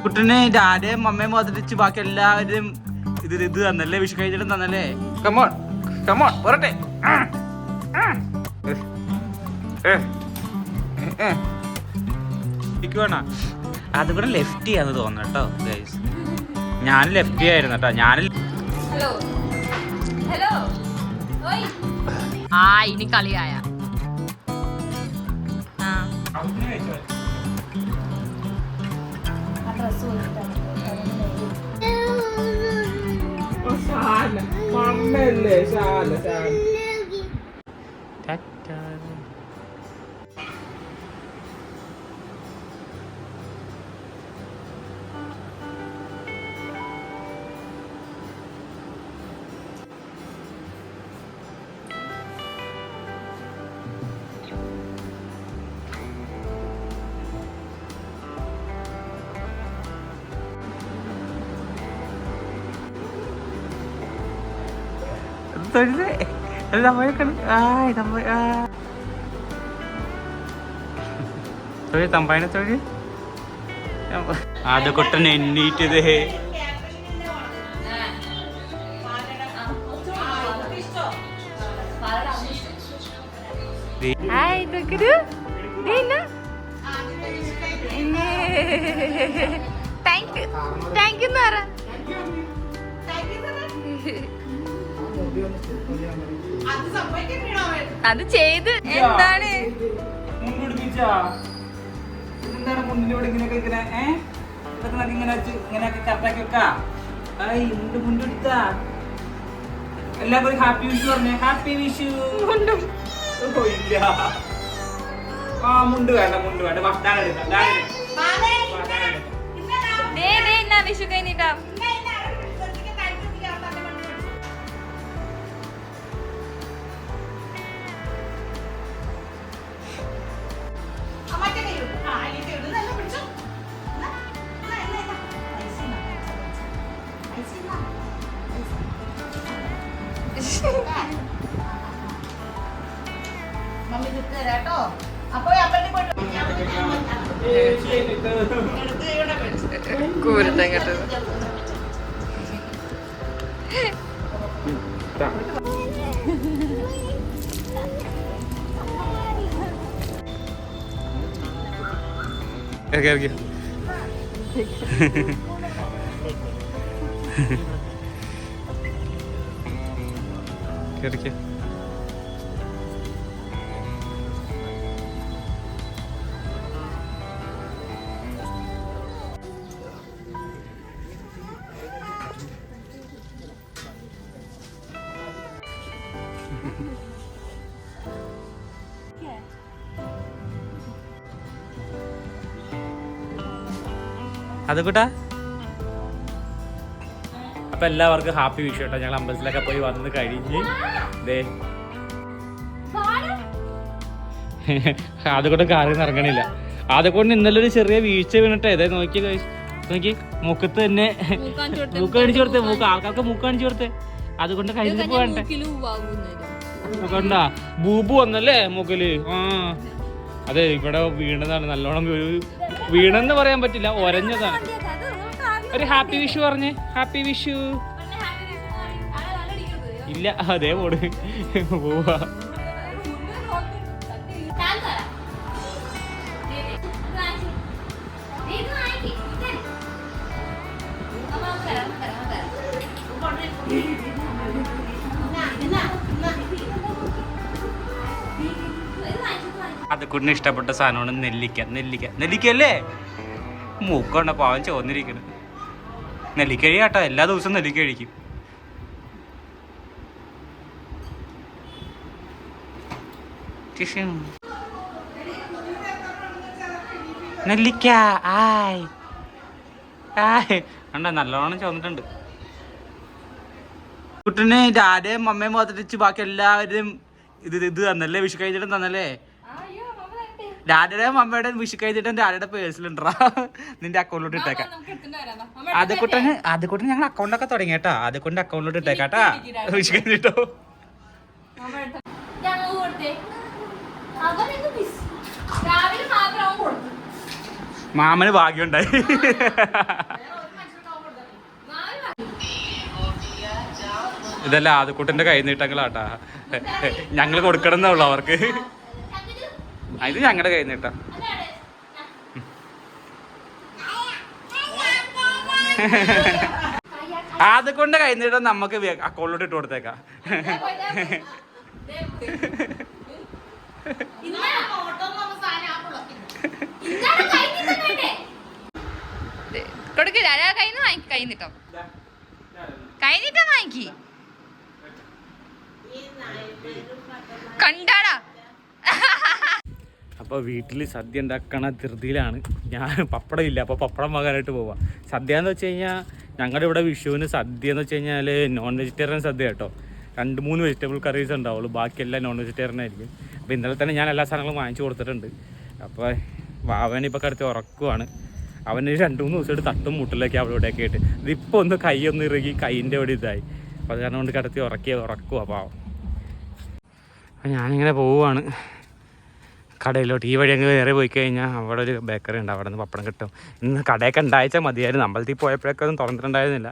കുട്ടന് ഡാഡയും മമ്മയും മാത്രിച്ച് ബാക്കി എല്ലാവരും ഇത് തന്നല്ലേ, വിഷു കഴിഞ്ഞിട്ടും തന്നല്ലേ. കമോൺ കമോൺ പോരട്ടെ. അതുകൂടെ ലെഫ്റ്റ് ചെയ്യാന്ന് തോന്നുന്നു കേട്ടോ ഗൈസ്. ഞാൻ ലെഫ്റ്റ് ആയിരുന്നു കേട്ടോ. ഞാൻ ഇനി കളിയായ തമ്പായിനെ തൊഴി. അത് കുട്ടൻ എണ്ണീറ്റത് അത് ചെയ്ത് എന്താണ് മുണ്ടിനോട് ഇങ്ങനെയൊക്കെ ഇങ്ങനെ കറക്റ്റാക്കി വെക്കാ. മുണ്ടെടുത്താ എല്ലാവർക്കും ഹാപ്പി വിഷു പറഞ്ഞേ. ഹാപ്പി വിഷു. ഇല്ല മുണ്ട് വേണ്ട വിഷു കഴിഞ്ഞിട്ടാ. കൂരത്തെ കേട്ടത് അത് കൂട്ടാ. അപ്പൊ എല്ലാവർക്കും ഹാപ്പി വിഷു കേട്ടോ. ഞങ്ങൾ അമ്പലത്തിലൊക്കെ പോയി വന്ന് കഴിഞ്ഞ് അതുകൊണ്ട് കാറിൽ നിന്ന് ഇറങ്ങണില്ല. അതുകൊണ്ട് ഇന്നലെ ഒരു ചെറിയ വീഴ്ച വീണിട്ടേ ഇതേ നോക്കി മുക്കത്ത് തന്നെ മൂക്ക് കാണിച്ചു കൊടുത്തേ. ആൾക്കാർക്ക് മൂക്ക് കാണിച്ചു കൊടുത്തേ. അതുകൊണ്ട് കഴിഞ്ഞ് പോകണ്ടേ. മൂക്കണ്ടാ ബൂബു വന്നല്ലേ മൂക്കില്. അതെ ഇവിടെ വീണതാണ്. നല്ലോണം വീണെന്ന് പറയാൻ പറ്റില്ല, ഒരഞ്ഞതാണ്. ഒരു ഹാപ്പി വിഷു പറഞ്ഞേ. ഹാപ്പി വിഷു. ഇല്ല അതേ പോട് പോവാ. അത് കുട്ടിന് ഇഷ്ടപ്പെട്ട സാധനമാണ് നെല്ലിക്ക അല്ലേ. മൂക്കണ്ട പാവം ചോന്നിരിക്കണ്. നെല്ലിക്കഴി കേട്ടോ. എല്ലാ ദിവസവും നെല്ലിക്ക കഴിക്കും. നെല്ലിക്ക കണ്ട നല്ലോണം ചോന്നിട്ടുണ്ട്. കുട്ടന് ഡാഡയും മമ്മയും മാത്രിച്ച് ബാക്കി എല്ലാവരും ഇത് തന്നല്ലേ, വിഷു കഴിഞ്ഞിട്ടും തന്നല്ലേ. ഡാഡയുടെയും മമ്മയുടെയും വിഷു കഴിഞ്ഞിട്ടും ഡാഡയുടെ പേഴ്സിലുണ്ടാ. നിന്റെ അക്കൗണ്ടിലോട്ട് ഇട്ടേക്കാം. അതുകൊണ്ട് ഞങ്ങൾ അക്കൗണ്ടൊക്കെ തുടങ്ങി കേട്ടാ. അതുകൊണ്ട് അക്കൗണ്ടിലോട്ട് ഇട്ടേക്കാട്ടാ വിഷു കഴിഞ്ഞിട്ടോ. മാമന് ഭാഗ്യമുണ്ടായി. ഇതെല്ലാം ആദ്യക്കൂട്ടന്റെ കൈ നീട്ടങ്ങളാട്ടാ. ഞങ്ങൾ കൊടുക്കണം എന്നുള്ളു അവർക്ക്. ഇത് ഞങ്ങളുടെ കൈ നീട്ടാ. ആദ്യക്കൊണ്ട് കൈ നീട്ടാൻ നമുക്ക് അക്കൗണ്ടിലോട്ട് ഇട്ട് കൊടുത്തേക്കാം. കണ്ടാടാ. അപ്പോൾ വീട്ടിൽ സദ്യ ഉണ്ടാക്കണ ധൃതിയിലാണ് ഞാൻ. പപ്പടം ഇല്ല, അപ്പോൾ പപ്പടം വാങ്ങാനായിട്ട് പോവാം. സദ്യ എന്ന് വെച്ച് കഴിഞ്ഞാൽ ഞങ്ങളുടെ ഇവിടെ വിഷുവിന് സദ്യ എന്ന് വെച്ച് കഴിഞ്ഞാൽ നോൺ വെജിറ്റേറിയൻ സദ്യ കേട്ടോ. 2-3 വെജിറ്റബിൾ കറീസ് ഉണ്ടാവുള്ളൂ, ബാക്കിയെല്ലാം നോൺ വെജിറ്റേറിയൻ ആയിരിക്കും. അപ്പോൾ ഇന്നലെ തന്നെ ഞാൻ എല്ലാ സാധനങ്ങളും വാങ്ങിച്ചു കൊടുത്തിട്ടുണ്ട്. അപ്പോൾ അവനിപ്പോൾ കടുത്ത് ഉറക്കുവാണ്. അവന് 2-3 ദിവസമായിട്ട് തട്ടും മുട്ടിലൊക്കെ അവിടെ ഇവിടെയൊക്കെ ആയിട്ട് ഇതിപ്പോൾ ഒന്ന് കൈയൊന്ന് ഇറുകി കൈയിൻ്റെ അവിടെ ഇതായി. അപ്പോൾ അത് കാരണം കൊണ്ട് കടത്തി ഉറക്കുക പാവം. അപ്പോൾ ഞാനിങ്ങനെ പോവുകയാണ് കടയിലോട്ട്. ഈ വഴി അങ്ങ് വേറെ പോയി കഴിഞ്ഞാൽ അവിടെ ഒരു ബേക്കറി ഉണ്ട്, അവിടെ നിന്ന് പപ്പടം കിട്ടും. ഇന്ന് കടയൊക്കെ ഉണ്ടായിച്ചാൽ മതിയായിരുന്നു. അമ്പലത്തിൽ പോയപ്പോഴൊക്കെ തുറന്നിട്ടുണ്ടായിരുന്നില്ല.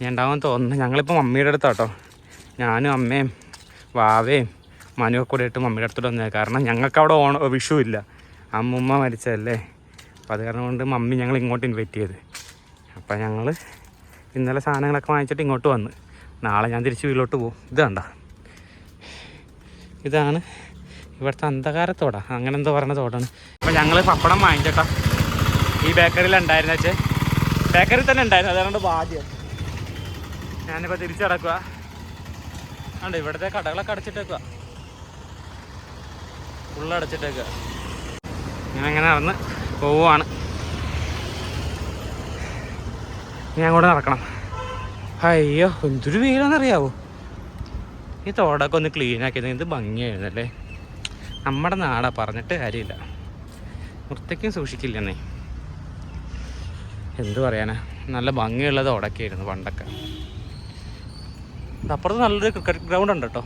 ഞാൻ ഉണ്ടാകുമെന്ന് തോന്നുന്നു. ഞങ്ങളിപ്പോൾ മമ്മിയുടെ അടുത്താട്ടോ, ഞാനും അമ്മയും വാവയും മനുവൊക്കെ കൂടെ ഇട്ട് മമ്മിയുടെ അടുത്തോട്ട് വന്നത്. കാരണം ഞങ്ങൾക്ക് അവിടെ വിഷു ഇല്ല, അമ്മുമ്മ മരിച്ചതല്ലേ. അപ്പോൾ അത് കാരണം കൊണ്ട് മമ്മി ഞങ്ങൾ ഇങ്ങോട്ട് ഇൻവൈറ്റ് ചെയ്ത്. അപ്പോൾ ഞങ്ങൾ ഇന്നലെ സാധനങ്ങളൊക്കെ വാങ്ങിച്ചിട്ട് ഇങ്ങോട്ട് വന്ന്. നാളെ ഞാൻ തിരിച്ച് വീട്ടിലോട്ട് പോകും. ഇത് കണ്ട, ഇതാണ് ഇവിടുത്തെ അന്ധകാരത്തോടാ, അങ്ങനെ എന്തോ പറഞ്ഞ തോടാണ്. അപ്പോൾ ഞങ്ങൾ പപ്പടം വാങ്ങിച്ചേട്ടാ. ഈ ബേക്കറിയിൽ ഉണ്ടായിരുന്നു വെച്ചേ, ബേക്കറി തന്നെ ഉണ്ടായിരുന്നു. അതുകൊണ്ട് ഭാഗ്യം. ഞാനിപ്പോൾ തിരിച്ചു കിടക്കുക. ഉണ്ട് ഇവിടുത്തെ കടകളൊക്കെ അടച്ചിട്ടേക്കുക, ഫുള്ളടച്ചിട്ടേക്കുക. ഞാൻ അങ്ങനെ നടന്ന് പോവുകയാണ്. ഞാൻ കൂടെ നടക്കണം. അയ്യോ എന്തൊരു വെയിലാണെന്നറിയാവോ. ഈ തോടൊക്കെ ഒന്ന് ക്ലീൻ ആക്കിയത് എന്ത് ഭംഗിയായിരുന്നല്ലേ. നമ്മുടെ നാടാ, പറഞ്ഞിട്ട് കാര്യമില്ല. വൃത്തിക്കും സൂക്ഷിക്കില്ലെന്നേ. എന്ത് പറയാനാ, നല്ല ഭംഗിയുള്ളത് തോടൊക്കെയായിരുന്നു പണ്ടൊക്കെ. അപ്പുറത്ത് നല്ലൊരു ക്രിക്കറ്റ് ഗ്രൗണ്ട് ഉണ്ട് കേട്ടോ.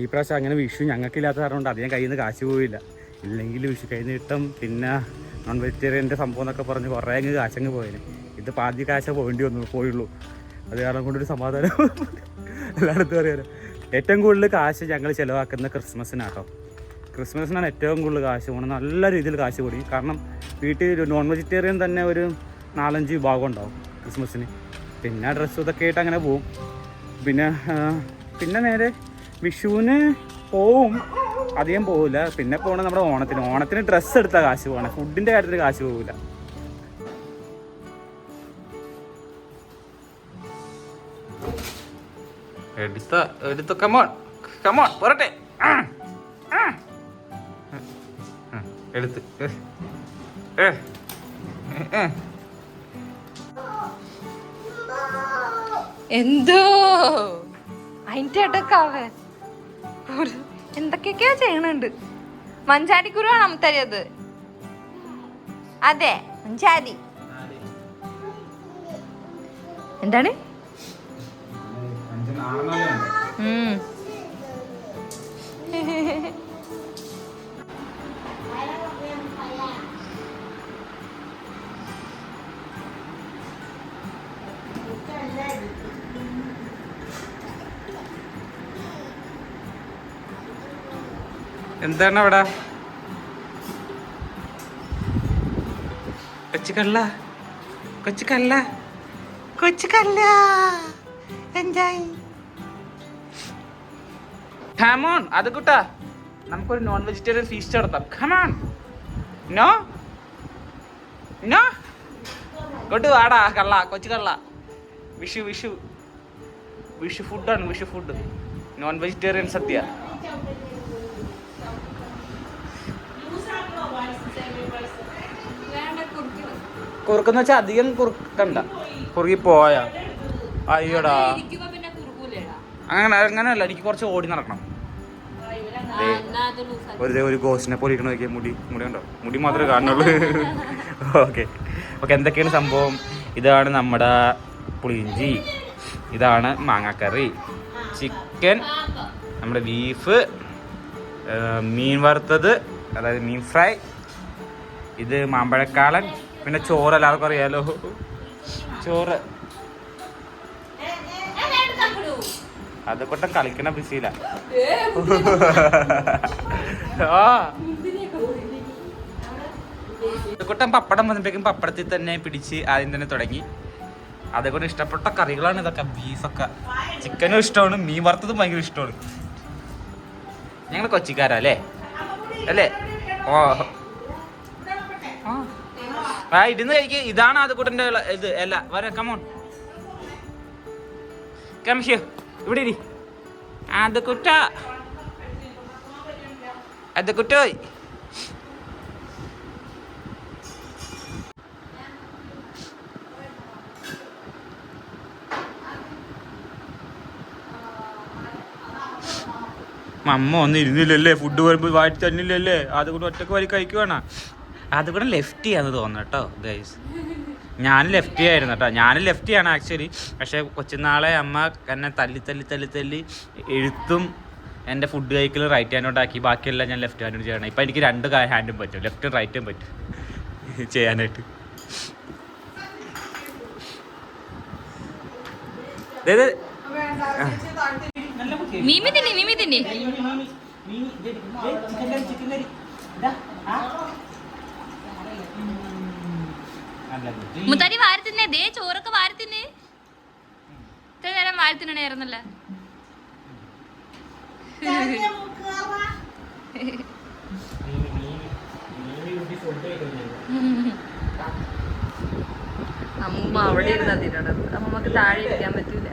ഈ പ്രാവശ്യം അങ്ങനെ വിഷു ഞങ്ങൾക്കില്ലാത്ത കാരണം കൊണ്ട് അധികം കയ്യിൽ നിന്ന് കാശ് പോയില്ല. ഇല്ലെങ്കിൽ വിഷു കയ്യിൽ നിന്ന് കിട്ടും. പിന്നെ നോൺ വെജിറ്റേറിയൻ്റെ സംഭവം എന്നൊക്കെ പറഞ്ഞ് കുറേ അങ്ങ് കാശങ്ങ് പോയേനെ. ഇത് പാതി കാശ പോയുള്ളൂ. അത് കാരണം കൊണ്ടൊരു സമാധാനം എല്ലായിടത്തും അറിയാലോ. ഏറ്റവും കൂടുതൽ കാശ് ഞങ്ങൾ ചിലവാക്കുന്ന ക്രിസ്മസിനാട്ടോ. ക്രിസ്മസിനാണ് ഏറ്റവും കൂടുതൽ കാശ് പോകണം. നല്ല രീതിയിൽ കാശ് കൂടി. കാരണം വീട്ടിൽ നോൺ വെജിറ്റേറിയൻ തന്നെ ഒരു 4-5 വിഭാഗം ഉണ്ടാവും ക്രിസ്മസിന്. പിന്നെ ഡ്രസ്സും ഇതൊക്കെ ആയിട്ട് അങ്ങനെ പോവും. പിന്നെ നേരെ വിഷുവിന് പോവും, അധികം പോവില്ല. പിന്നെ പോകണം നമ്മുടെ ഓണത്തിന് ഡ്രസ്സ് എടുത്താൽ കാശ് പോകണം. ഫുഡിൻ്റെ കാര്യത്തിൽ കാശ് പോവില്ല. എടുത്ത കമോൺ പോരട്ടെ. എടുത്ത് എന്തോ അതിന്റെ ഇടക്കാവേ എന്തൊക്കെയൊക്കെയോ ചെയ്യണുണ്ട്. മഞ്ചാടിക്കുരുവാണ് അമ്മത്തരിയത്. അതെ മഞ്ചാടി. എന്താണ് എന്താണ് അവിടെ? കൊച്ചുകല്ല എൻജോയ്. കമോൺ അത് കൂട്ടാ, നമുക്കൊരു നോൺ വെജിറ്റേറിയൻ ഫീസ്റ്റ് നടത്താം. കമോൺ. നോ കൊണ്ടു വാടാ കള്ള, കൊച്ചു കള്ള. വിഷു ഫുഡാണ്, വിഷു ഫുഡ്. നോൺ വെജിറ്റേറിയൻ സദ്യ. കുറുക്കെന്ന് വെച്ചാൽ അധികം കുറുക്കണ്ട, കുറുകി പോയാ അയ്യോടാ. അങ്ങനെയല്ല, എനിക്ക് കുറച്ച് ഓടി നടക്കണം. ഒരു ഗോസിനെ പോലെ ഇരിക്കണ നോക്കിയാൽ മുടി ഉണ്ടോ? മുടി മാത്രമേ കാണുന്നുള്ളൂ. ഓക്കെ എന്തൊക്കെയാണ് സംഭവം? ഇതാണ് നമ്മുടെ പുളിയിഞ്ചി, ഇതാണ് മാങ്ങാക്കറി, ചിക്കൻ, നമ്മുടെ ബീഫ്, മീൻ വറുത്തത്, അതായത് മീൻ ഫ്രൈ, ഇത് മാമ്പഴക്കാളൻ, പിന്നെ ചോറ് എല്ലാവർക്കും അറിയാലോ, ചോറ്. അതൊക്കെ കളിക്കണ ബിസിയില്ല. കുട്ടൻ പപ്പടം വന്നപ്പോഴേക്കും പപ്പടത്തിൽ തന്നെ പിടിച്ച് ആദ്യം തന്നെ തുടങ്ങി. അതേക്കൊണ്ട് ഇഷ്ടപ്പെട്ട കറികളാണ് ഇതൊക്കെ. ബീഫൊക്കെ, ചിക്കനും ഇഷ്ടമാണ്, മീൻ വറുത്തതും ഭയങ്കര ഇഷ്ടമാണ്. ഞങ്ങൾ കൊച്ചിക്കാരാ അല്ലേ അല്ലേ? ഓ ആ ഇരുന്ന് കഴിക്കുക. ഇതാണ് അതുകൂട്ടൻ്റെ ഇത് അല്ല. വര കമോൺ കംഷ്യോ ഇവിടെ ഇരി. അത് കുട്ട, അത് കുട്ടോയ്. അമ്മ ഒന്നും ഇരുന്നില്ലല്ലേ, ഫുഡ് വരുമ്പോൾ വാറ്റി തന്നില്ലല്ലേ, അതുകൊണ്ട് ഒറ്റക്ക് വരി കഴിക്കുവാണ്. അതുകൂടെ ലെഫ്റ്റ് ചെയ്യാന്ന് തോന്നുന്നു കേട്ടോ ഗൈസ്. ഞാൻ ലെഫ്റ്റ് ആയിരുന്നു കേട്ടോ, ഞാനും ലെഫ്റ്റ് ചെയ്യാണ് ആക്ച്വലി. പക്ഷേ കൊച്ചുനാളെ അമ്മ എന്നെ തല്ലി എഴുത്തും എൻ്റെ ഫുഡ് കഴിക്കലും റൈറ്റ് ഹാൻഡോട്ടാക്കി, ബാക്കിയെല്ലാം ഞാൻ ലെഫ്റ്റ് ഹാൻഡോട് ചെയ്യണം. ഇപ്പം എനിക്ക് 2 ഹാൻഡും പറ്റും, ലെഫ്റ്റും റൈറ്റും പറ്റും ചെയ്യാനായിട്ട്. മീമി തിന്നി മുത്താരി വാരി തിന്നേ. ദേ ചോറൊക്കെ വാരി തിന്നേ. ഇത്ര നേരം വാരി തിന്നണായിരുന്നല്ലേ. അമ്മൂമ്മ അവിടെ ഇരുന്നാ തിന്നണത്, അമ്മമ്മക്ക് താഴെ ഇരിക്കാൻ പറ്റൂല.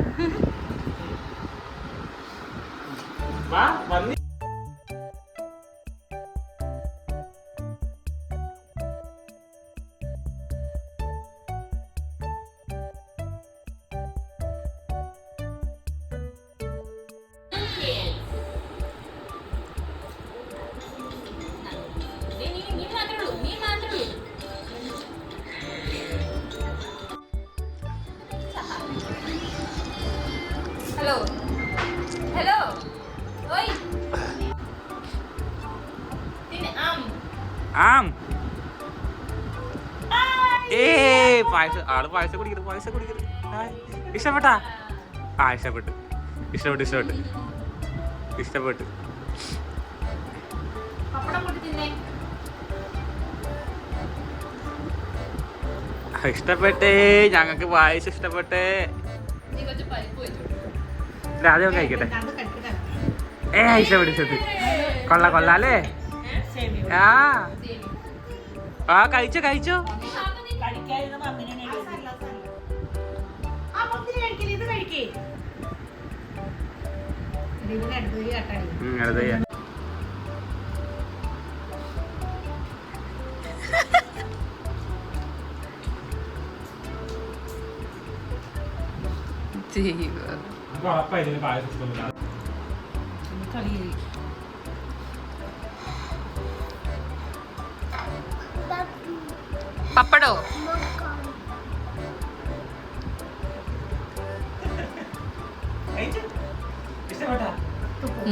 ഹലോ ഹലോ ഓയ് ആം പായസം. ആള് പായസം കുടിക്കരുത്. ഇഷ്ടപ്പെട്ടാ? ആ ഇഷ്ടപ്പെട്ടു. ഇഷ്ടപ്പെട്ടേ, ഞങ്ങൾക്ക് പായസം ഇഷ്ടപ്പെട്ടേ. ആദ്യം കഴിക്കട്ടെ. ഇഷ്ടപ്പെട്ടു. കൊള്ളാല്ലേ? ആ കഴിച്ചോ. പപ്പടോ?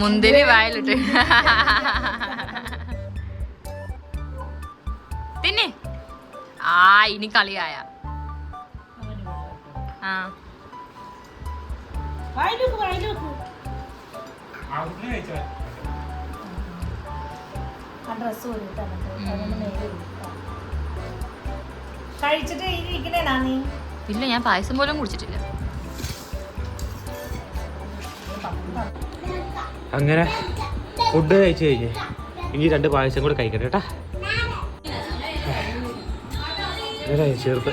മുന്തിരി വായിലിട്ട് തിന്നെ. ഇനി കളിയായ. ഇല്ല, ഞാൻ പായസം പോലും കുടിച്ചിട്ടില്ല. അങ്ങനെ ഫുഡ് കഴിച്ചു കഴിഞ്ഞ് ഇനി 2 പായസം കൂടെ കഴിക്കട്ടെ കേട്ടാ. ചേർത്ത്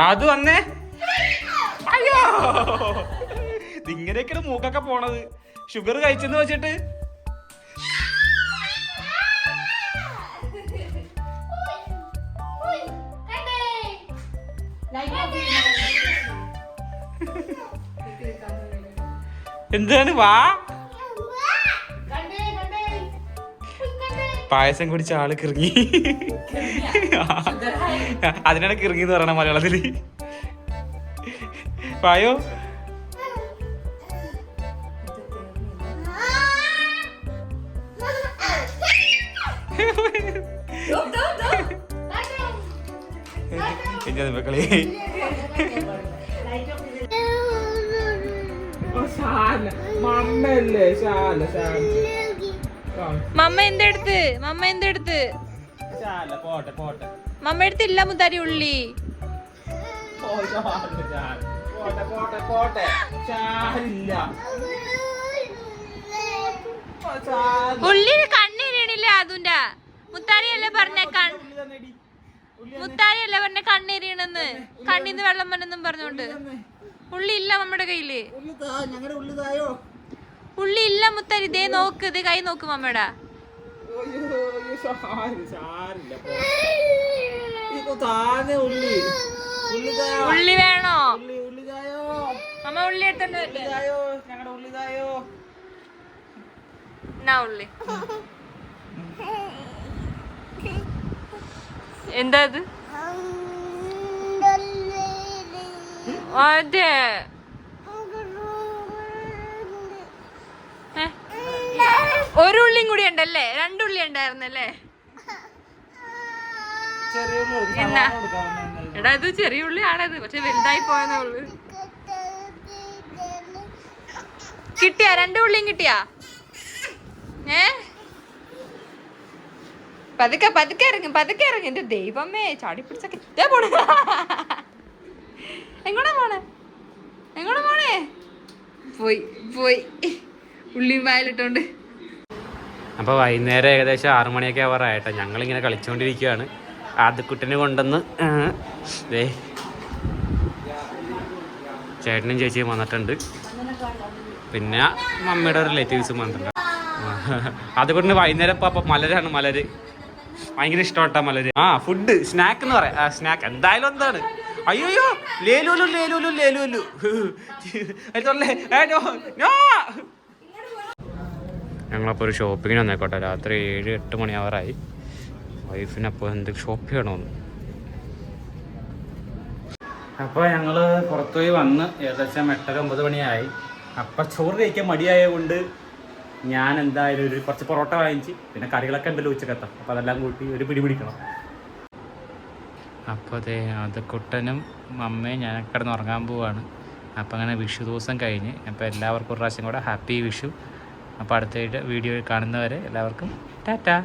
അത് വന്നേ. അയ്യോ, ഇങ്ങനെയൊക്കെയാണ് മൂക്കൊക്കെ പോണത്. ഷുഗർ കഴിച്ചെന്ന് വെച്ചിട്ട് എന്താണ്? വാ, പായസം കുടിച്ച ആള് കിറങ്ങി. അതിനാണ് കിറങ്ങി എന്ന് പറയണ മലയാളത്തില്. പായോ മക്കളെ മമ്മ എന്തെടുത്ത് മമ്മ എടുത്തില്ല മുത്താരി ഉള്ളി. ഉള്ളി കണ്ണീരിണില്ല അതുന്റെ മുത്താരിയല്ലേ പറഞ്ഞ കണ്ണീരിണെന്ന് കണ്ണീന്ന് വെള്ളം വന്നെന്നും പറഞ്ഞോണ്ട്. ഉള്ളി ഇല്ല നമ്മുടെ കയ്യില്. ഉള്ളി ഇല്ല മുത്താരി. ഇതേ നോക്ക്, ഇതേ കൈ നോക്ക് മമ്മയുടെ. ഉള്ളി വേണോ അമ്മ? ഉള്ളി എടുത്തോ ഉള്ളി. എന്താ ഇത്? അതെ ഒരു ഉള്ളിയും കൂടി ഉണ്ടല്ലേ? രണ്ടുള്ളി ഉണ്ടായിരുന്നല്ലേ? എടാ ഇത് ചെറിയ ഉള്ളിയാണത്, പക്ഷെ വലുതായി പോയെന്നേ ഉള്ളു. കിട്ടിയാ? രണ്ടു ഉള്ളിയും കിട്ടിയാ? പതുക്കെ ഇറങ്ങി. എന്റെ ദൈവമേ, ചാടി പിടിച്ചൊക്കെ പോണേ. എങ്ങോട്ടാ പോണേ? പോയി ഉള്ളിയും വായിലിട്ടോണ്ട്. അപ്പോൾ വൈകുന്നേരം ഏകദേശം 6 മണിയൊക്കെ ആവാറായിട്ടോ. ഞങ്ങളിങ്ങനെ കളിച്ചുകൊണ്ടിരിക്കുകയാണ്. ആദ്യക്കുട്ടിനെ കൊണ്ടുവന്ന് ചേട്ടനും ചേച്ചിയും വന്നിട്ടുണ്ട്. പിന്നെ മമ്മിയുടെ റിലേറ്റീവ്സും വന്നിട്ടുണ്ട്. അതുകൊണ്ട് വൈകുന്നേരം ഇപ്പോൾ മലരാണ്. മലര് ഭയങ്കര ഇഷ്ടമായിട്ടാ മലര്. ഫുഡ് സ്നാക്ക് എന്ന് പറയാം. സ്നാക്ക് എന്തായാലും എന്താണ്? അയ്യോ ലേലു ഞങ്ങളപ്പോൾ ഒരു ഷോപ്പിങ്ങിന് വന്നേക്കോട്ടെ. രാത്രി 7-8 മണിയാവാറായി. വൈഫിനപ്പോൾ എന്ത് ഷോപ്പ് ചെയ്യണമെന്ന്. അപ്പോൾ ഞങ്ങൾ പുറത്തുപോയി വന്ന് ഏകദേശം 8-9 മണിയായി. അപ്പം ചോറ് കഴിക്കാൻ മടിയായതുകൊണ്ട് ഞാൻ എന്തായാലും കുറച്ച് പൊറോട്ട വാങ്ങിച്ച്, പിന്നെ കറികളൊക്കെ ഉണ്ടല്ലോ ഉച്ചക്കത്താം. അപ്പോൾ അതെല്ലാം കൂട്ടി ഒരു പിടി പിടിക്കണം. അപ്പോൾ അതെ അത് കുട്ടനും അമ്മയും ഞാൻ കിടന്ന് ഉറങ്ങാൻ പോവാണ്. അപ്പോൾ അങ്ങനെ വിഷു ദിവസം കഴിഞ്ഞ്. അപ്പോൾ എല്ലാവർക്കും ഒരു പ്രാവശ്യം കൂടെ ഹാപ്പി വിഷു. അപ്പോൾ അടുത്ത വീഡിയോ കാണുന്നവരെ എല്ലാവർക്കും ടാറ്റാ.